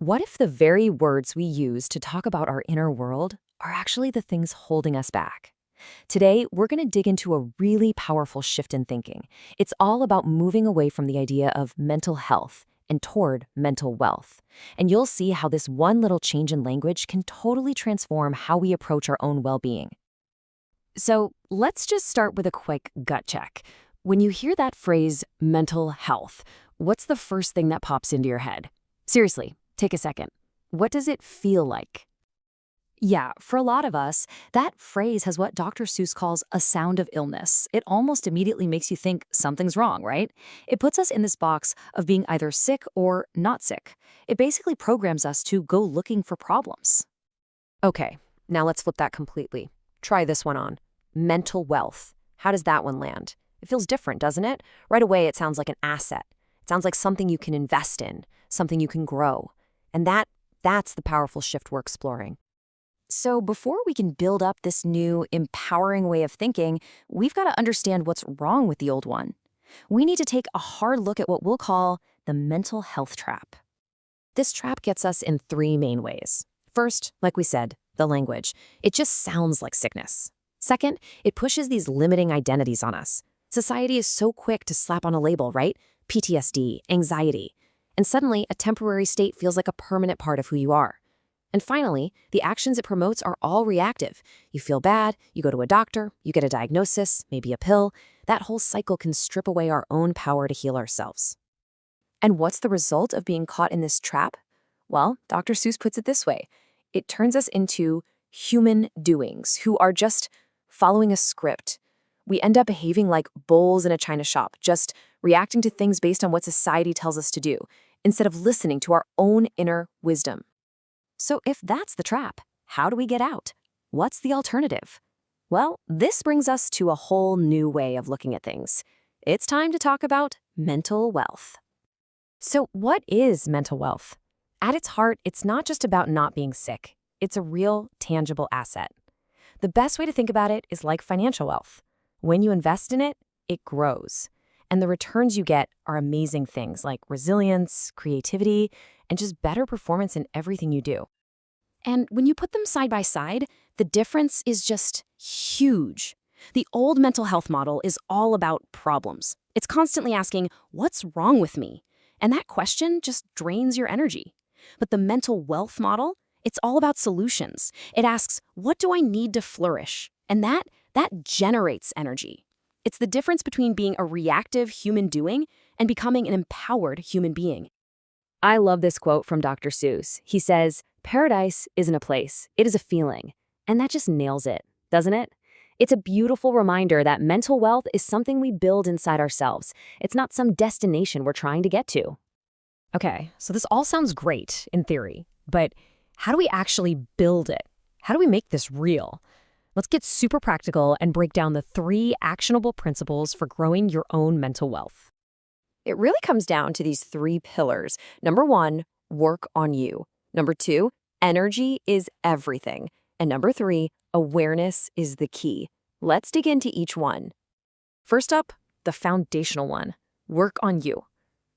What if the very words we use to talk about our inner world are actually the things holding us back? Today, we're going to dig into a really powerful shift in thinking. It's all about moving away from the idea of mental health and toward mental wealth. And you'll see how this one little change in language can totally transform how we approach our own well-being. So let's just start with a quick gut check. When you hear that phrase, mental health, what's the first thing that pops into your head? Seriously, take a second. What does it feel like? Yeah, for a lot of us, that phrase has what Dr. Seuss calls a sound of illness. It almost immediately makes you think something's wrong, right? It puts us in this box of being either sick or not sick. It basically programs us to go looking for problems. Okay, now let's flip that completely. Try this one on. Mental wealth. How does that one land? It feels different, doesn't it? Right away, it sounds like an asset. It sounds like something you can invest in, something you can grow. And that's the powerful shift we're exploring. So before we can build up this new, empowering way of thinking, we've got to understand what's wrong with the old one. We need to take a hard look at what we'll call the mental health trap. This trap gets us in three main ways. First, like we said, the language. It just sounds like sickness. Second, it pushes these limiting identities on us. Society is so quick to slap on a label, right? PTSD, anxiety. And suddenly, a temporary state feels like a permanent part of who you are. And finally, the actions it promotes are all reactive. You feel bad, you go to a doctor, you get a diagnosis, maybe a pill. That whole cycle can strip away our own power to heal ourselves. And what's the result of being caught in this trap? Well, Dr. Seuss puts it this way. It turns us into human doings who are just following a script. We end up behaving like bulls in a china shop, just reacting to things based on what society tells us to do, instead of listening to our own inner wisdom. So if that's the trap, how do we get out? What's the alternative? Well, this brings us to a whole new way of looking at things. It's time to talk about mental wealth. So what is mental wealth? At its heart, it's not just about not being sick. It's a real, tangible asset. The best way to think about it is like financial wealth. When you invest in it, it grows. And the returns you get are amazing things like resilience, creativity, and just better performance in everything you do. And when you put them side by side, the difference is just huge. The old mental health model is all about problems. It's constantly asking, what's wrong with me? And that question just drains your energy. But the mental wealth model, it's all about solutions. It asks, what do I need to flourish? And that generates energy. It's the difference between being a reactive human doing and becoming an empowered human being. I love this quote from Dr. Seuss. He says, "Paradise isn't a place, it is a feeling." And that just nails it, doesn't it? It's a beautiful reminder that mental wealth is something we build inside ourselves. It's not some destination we're trying to get to. Okay, so this all sounds great in theory, but how do we actually build it? How do we make this real? Let's get super practical and break down the 3 actionable principles for growing your own mental wealth. It really comes down to these 3 pillars. Number 1, work on you. Number 2, energy is everything. And number 3, awareness is the key. Let's dig into each one. First up, the foundational one, work on you.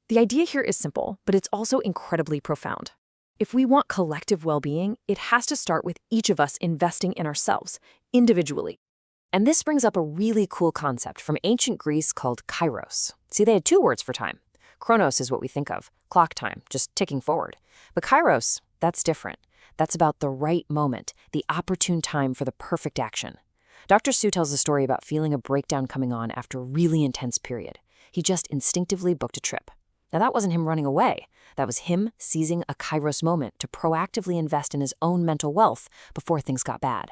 The idea here is simple, but it's also incredibly profound. If we want collective well-being, it has to start with each of us investing in ourselves, individually. And this brings up a really cool concept from ancient Greece called kairos. See, they had 2 words for time. Chronos is what we think of, clock time, just ticking forward. But kairos, that's different. That's about the right moment, the opportune time for the perfect action. Dr. Seuss tells a story about feeling a breakdown coming on after a really intense period. He just instinctively booked a trip. Now, that wasn't him running away. That was him seizing a kairos moment to proactively invest in his own mental wealth before things got bad.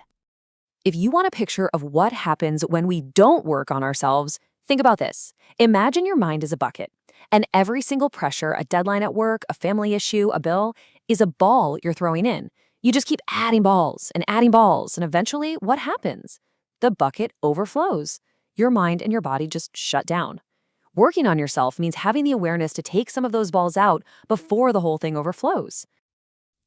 If you want a picture of what happens when we don't work on ourselves, think about this. Imagine your mind is a bucket, and every single pressure, a deadline at work, a family issue, a bill, is a ball you're throwing in. You just keep adding balls, and eventually, what happens? The bucket overflows. Your mind and your body just shut down. Working on yourself means having the awareness to take some of those balls out before the whole thing overflows.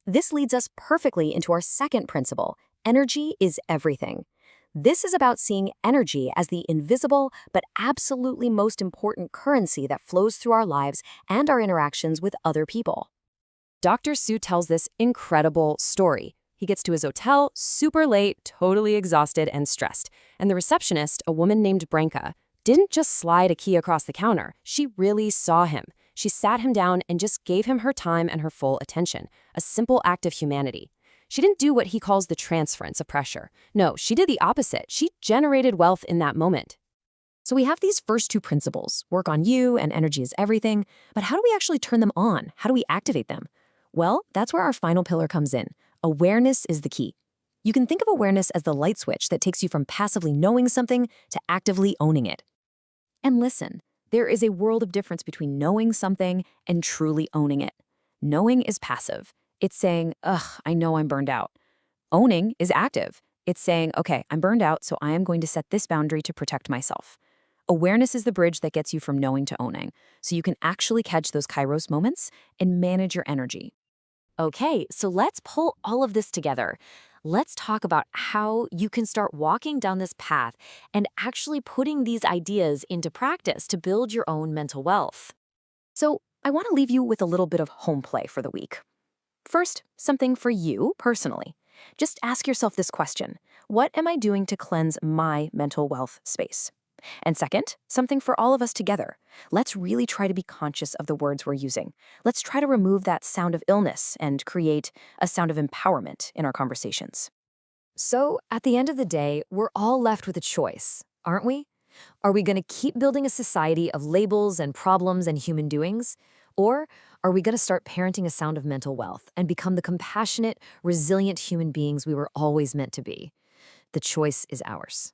This leads us perfectly into our second principle. Energy is everything. This is about seeing energy as the invisible but absolutely most important currency that flows through our lives and our interactions with other people. Dr. Sue tells this incredible story. He gets to his hotel super late, totally exhausted and stressed. And the receptionist, a woman named Branka, didn't just slide a key across the counter. She really saw him. She sat him down and just gave him her time and her full attention, a simple act of humanity. She didn't do what he calls the transference of pressure. No, she did the opposite. She generated wealth in that moment. So we have these first two principles, work on you and energy is everything, but how do we actually turn them on? How do we activate them? Well, that's where our final pillar comes in. Awareness is the key. You can think of awareness as the light switch that takes you from passively knowing something to actively owning it. And listen, there is a world of difference between knowing something and truly owning it. Knowing is passive. It's saying, ugh, I know I'm burned out. Owning is active. It's saying, okay, I'm burned out, so I am going to set this boundary to protect myself. Awareness is the bridge that gets you from knowing to owning, so you can actually catch those kairos moments and manage your energy. Okay, so let's pull all of this together. Let's talk about how you can start walking down this path and actually putting these ideas into practice to build your own mental wealth. So I want to leave you with a little bit of home play for the week. First, something for you personally. Just ask yourself this question: what am I doing to cleanse my mental wealth space? And second, something for all of us together. Let's really try to be conscious of the words we're using. Let's try to remove that sound of illness and create a sound of empowerment in our conversations. So, at the end of the day, we're all left with a choice, aren't we? Are we going to keep building a society of labels and problems and human doings? Or are we going to start parenting a sound of mental wealth and become the compassionate, resilient human beings we were always meant to be? The choice is ours.